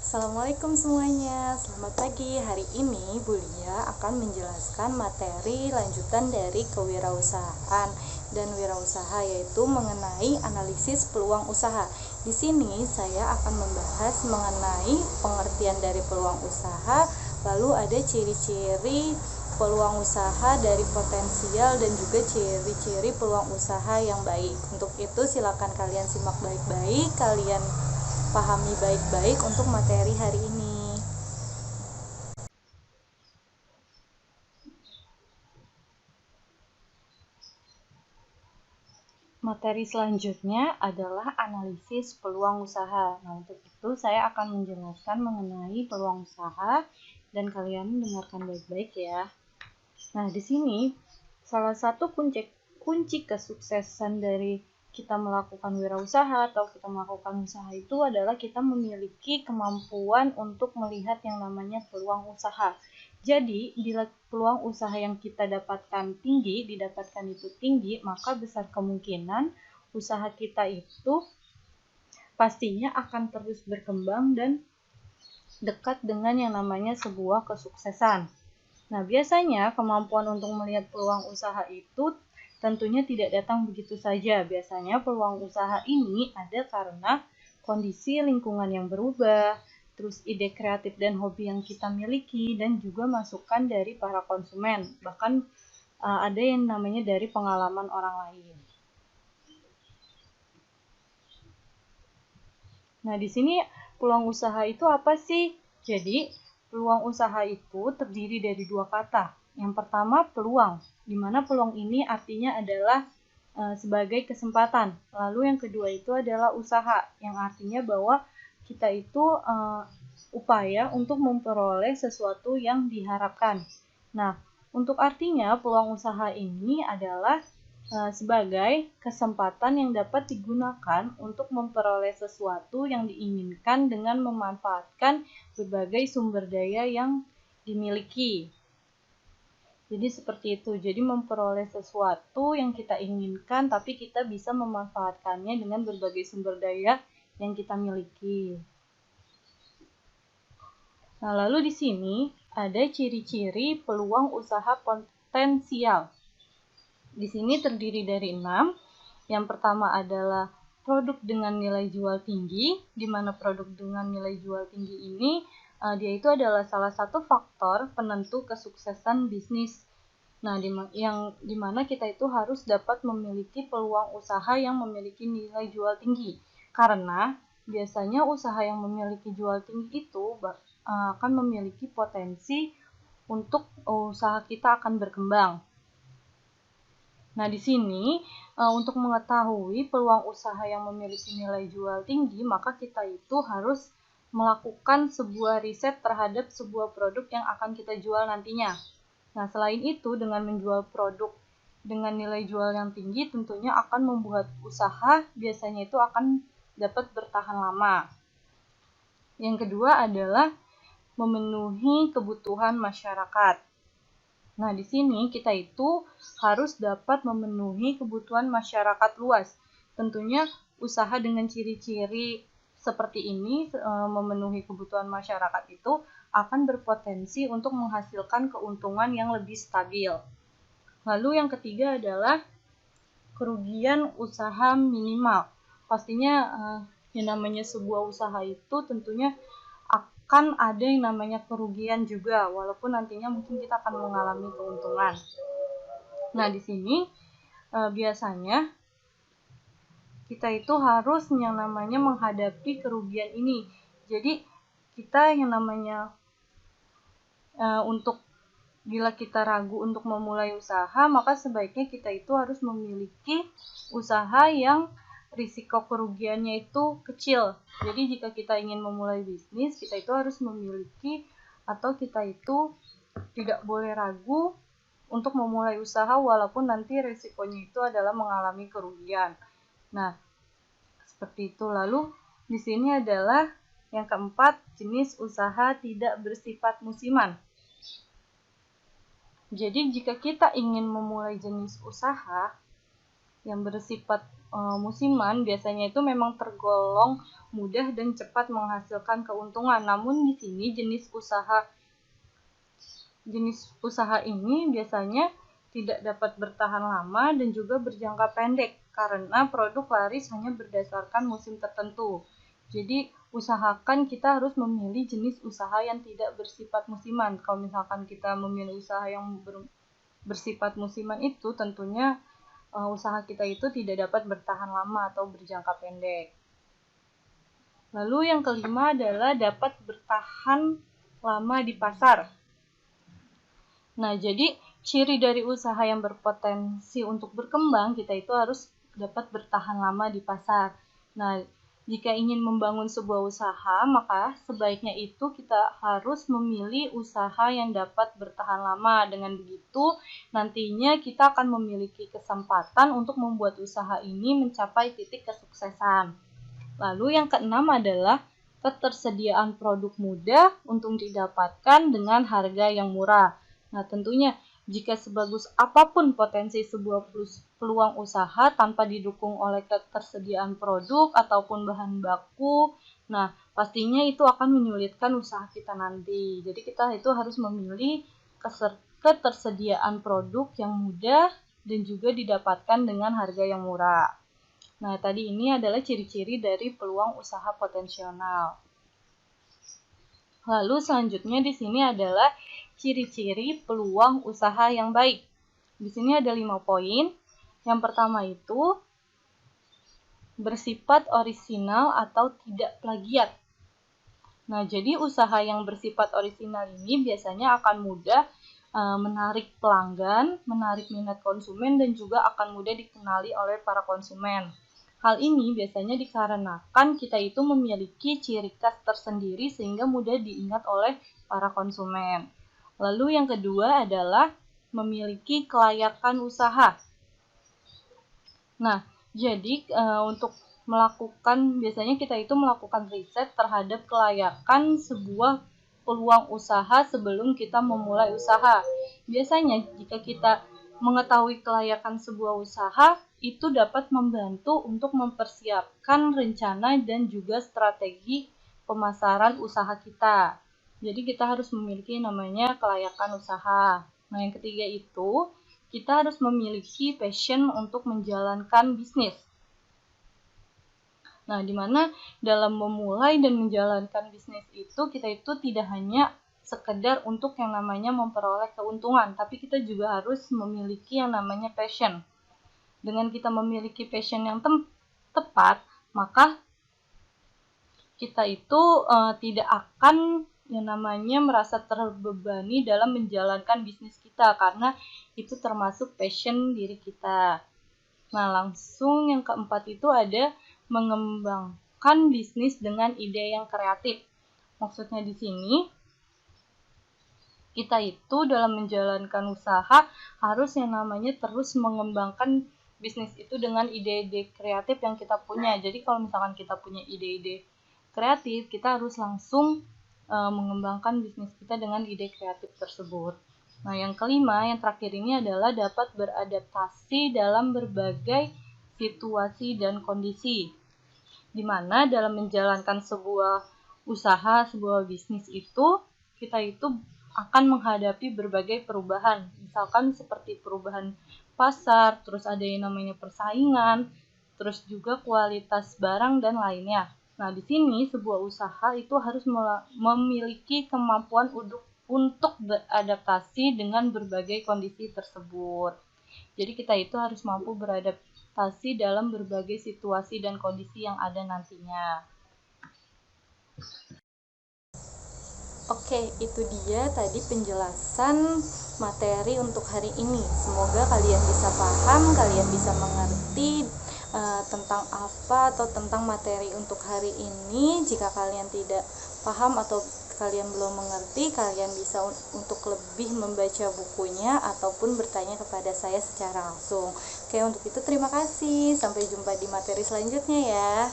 Assalamualaikum semuanya, selamat pagi. Hari ini Bu Lia akan menjelaskan materi lanjutan dari kewirausahaan dan wirausaha, yaitu mengenai analisis peluang usaha. Di sini saya akan membahas mengenai pengertian dari peluang usaha, lalu ada ciri-ciri peluang usaha dari potensial dan juga ciri-ciri peluang usaha yang baik. Untuk itu silakan kalian simak baik-baik, kalian pahami baik-baik untuk materi hari ini. Materi selanjutnya adalah analisis peluang usaha. Nah, untuk itu saya akan menjelaskan mengenai peluang usaha dan kalian dengarkan baik-baik ya. Nah, di sini salah satu kunci kesuksesan dari kita melakukan wirausaha atau kita melakukan usaha itu adalah kita memiliki kemampuan untuk melihat yang namanya peluang usaha. Jadi, bila peluang usaha yang kita didapatkan itu tinggi, maka besar kemungkinan usaha kita itu pastinya akan terus berkembang dan dekat dengan yang namanya sebuah kesuksesan. Nah, biasanya kemampuan untuk melihat peluang usaha itu tentunya tidak datang begitu saja. Biasanya peluang usaha ini ada karena kondisi lingkungan yang berubah, terus ide kreatif dan hobi yang kita miliki, dan juga masukan dari para konsumen. Bahkan ada yang namanya dari pengalaman orang lain. Nah, di sini peluang usaha itu apa sih? Jadi, peluang usaha itu terdiri dari dua kata. Yang pertama, peluang, di mana peluang ini artinya adalah sebagai kesempatan. Lalu yang kedua itu adalah usaha, yang artinya bahwa kita itu upaya untuk memperoleh sesuatu yang diharapkan. Nah, untuk artinya peluang usaha ini adalah sebagai kesempatan yang dapat digunakan untuk memperoleh sesuatu yang diinginkan dengan memanfaatkan berbagai sumber daya yang dimiliki. Jadi seperti itu. Jadi memperoleh sesuatu yang kita inginkan, tapi kita bisa memanfaatkannya dengan berbagai sumber daya yang kita miliki. Nah, lalu di sini ada ciri-ciri peluang usaha potensial. Di sini terdiri dari 6. Yang pertama adalah produk dengan nilai jual tinggi, di mana produk dengan nilai jual tinggi ini dia itu adalah salah satu faktor penentu kesuksesan bisnis. Nah, di mana kita itu harus dapat memiliki peluang usaha yang memiliki nilai jual tinggi. Karena biasanya usaha yang memiliki jual tinggi itu akan memiliki potensi untuk usaha kita akan berkembang. Nah, di sini untuk mengetahui peluang usaha yang memiliki nilai jual tinggi, maka kita itu harus melakukan sebuah riset terhadap sebuah produk yang akan kita jual nantinya. Nah, selain itu, dengan menjual produk dengan nilai jual yang tinggi, tentunya akan membuat usaha biasanya itu akan dapat bertahan lama. Yang kedua adalah memenuhi kebutuhan masyarakat. Nah, di sini kita itu harus dapat memenuhi kebutuhan masyarakat luas. Tentunya usaha dengan ciri-ciri seperti ini memenuhi kebutuhan masyarakat itu akan berpotensi untuk menghasilkan keuntungan yang lebih stabil. Lalu yang ketiga adalah kerugian usaha minimal. Pastinya yang namanya sebuah usaha itu tentunya akan ada yang namanya kerugian juga, walaupun nantinya mungkin kita akan mengalami keuntungan. Nah, di sini biasanya kita itu harus yang namanya menghadapi kerugian ini. Jadi kita yang namanya untuk bila kita ragu untuk memulai usaha, maka sebaiknya kita itu harus memiliki usaha yang risiko kerugiannya itu kecil. Jadi jika kita ingin memulai bisnis, kita itu harus memiliki atau kita itu tidak boleh ragu untuk memulai usaha walaupun nanti risikonya itu adalah mengalami kerugian. Nah, seperti itu. Lalu di sini adalah yang keempat, jenis usaha tidak bersifat musiman. Jadi jika kita ingin memulai jenis usaha yang bersifat musiman, biasanya itu memang tergolong mudah dan cepat menghasilkan keuntungan. Namun di sini jenis usaha ini biasanya tidak dapat bertahan lama dan juga berjangka pendek karena produk laris hanya berdasarkan musim tertentu. Jadi usahakan kita harus memilih jenis usaha yang tidak bersifat musiman. Kalau misalkan kita memilih usaha yang bersifat musiman itu tentunya usaha kita itu tidak dapat bertahan lama atau berjangka pendek. Lalu yang kelima adalah dapat bertahan lama di pasar. Nah, jadi ciri dari usaha yang berpotensi untuk berkembang, kita itu harus dapat bertahan lama di pasar. Nah, jika ingin membangun sebuah usaha, maka sebaiknya itu kita harus memilih usaha yang dapat bertahan lama. Dengan begitu, nantinya kita akan memiliki kesempatan untuk membuat usaha ini mencapai titik kesuksesan. Lalu yang keenam adalah ketersediaan produk mudah untuk didapatkan dengan harga yang murah. Nah, tentunya jika sebagus apapun potensi sebuah peluang usaha tanpa didukung oleh ketersediaan produk ataupun bahan baku, nah pastinya itu akan menyulitkan usaha kita nanti. Jadi kita itu harus memilih ketersediaan produk yang mudah dan juga didapatkan dengan harga yang murah. Nah, tadi ini adalah ciri-ciri dari peluang usaha potensial. Lalu selanjutnya di sini adalah ciri-ciri peluang usaha yang baik. Di sini ada 5 poin. Yang pertama itu bersifat orisinal atau tidak plagiat. Nah, jadi usaha yang bersifat orisinal ini biasanya akan mudah menarik pelanggan, menarik minat konsumen, dan juga akan mudah dikenali oleh para konsumen. Hal ini biasanya dikarenakan kita itu memiliki ciri khas tersendiri sehingga mudah diingat oleh para konsumen. Lalu yang kedua adalah memiliki kelayakan usaha. Nah, jadi untuk biasanya kita itu melakukan riset terhadap kelayakan sebuah peluang usaha sebelum kita memulai usaha. Biasanya jika kita mengetahui kelayakan sebuah usaha, itu dapat membantu untuk mempersiapkan rencana dan juga strategi pemasaran usaha kita. Jadi kita harus memiliki namanya kelayakan usaha. Nah, yang ketiga itu kita harus memiliki passion untuk menjalankan bisnis. Nah, di mana dalam memulai dan menjalankan bisnis itu kita itu tidak hanya sekedar untuk yang namanya memperoleh keuntungan, tapi kita juga harus memiliki yang namanya passion. Dengan kita memiliki passion yang tepat, maka kita itu tidak akan yang namanya merasa terbebani dalam menjalankan bisnis kita, karena itu termasuk passion diri kita. Nah, langsung yang keempat itu ada mengembangkan bisnis dengan ide yang kreatif. Maksudnya di sini, kita itu dalam menjalankan usaha harus yang namanya terus mengembangkan bisnis itu dengan ide-ide kreatif yang kita punya. Jadi kalau misalkan kita punya ide-ide kreatif, kita harus langsung mengembangkan bisnis kita dengan ide kreatif tersebut. Nah, yang kelima, yang terakhir ini adalah dapat beradaptasi dalam berbagai situasi dan kondisi. Di mana dalam menjalankan sebuah usaha, sebuah bisnis itu, kita itu akan menghadapi berbagai perubahan. Misalkan seperti perubahan pasar, terus ada yang namanya persaingan, terus juga kualitas barang dan lainnya. Nah, di sini sebuah usaha itu harus memiliki kemampuan untuk beradaptasi dengan berbagai kondisi tersebut. Jadi kita itu harus mampu beradaptasi dalam berbagai situasi dan kondisi yang ada nantinya. Oke, itu dia tadi penjelasan materi untuk hari ini. Semoga kalian bisa paham, kalian bisa mengerti tentang apa atau tentang materi untuk hari ini. Jika kalian tidak paham atau kalian belum mengerti, kalian bisa untuk lebih membaca bukunya ataupun bertanya kepada saya secara langsung. Oke, untuk itu terima kasih. Sampai jumpa di materi selanjutnya ya.